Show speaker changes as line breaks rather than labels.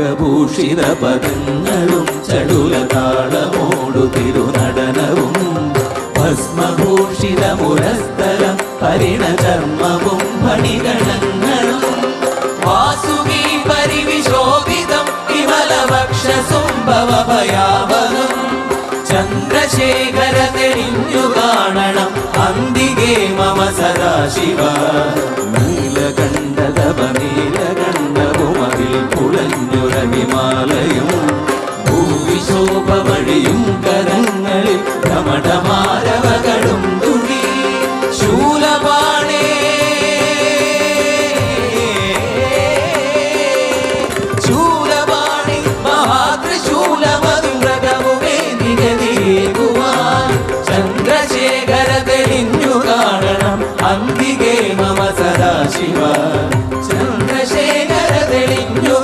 നാഗഭൂഷിത പദങ്ങളും ചടുലതാളമോടു തിരുനടനവും ഭസ്മഭൂഷിത മുരസ്ഥലം പരിണചർമ്മവും മണിഗണങ്ങളും വാസുകി പരിവിശോഭിതം വിമലവക്ഷസുംഭവഭയാവനം ചന്ദ്രശേഖര തെളിഞ്ഞു കാണണം അന്തികേ മമ സദാശിവ നീലകണ്ഠതപനീലകണ്ഠവുമതിൽ കുളഞ്ഞുര ഹിമാലയം ഭൂവിശോഭമഴിയും കരങ്ങളിൽ ധമഠമാരവകളും തുണി ശൂലപാണേ ശൂലപാണി മഹാത്രിശൂലമധുരകവുമേ നിഗതിയേകുവാൻ ചന്ദ്രശേഖര തെളിഞ്ഞു കാണണം അന്തികേ മമ സദാശിവ ചന്ദ്രശേഖര തെളിഞ്ഞു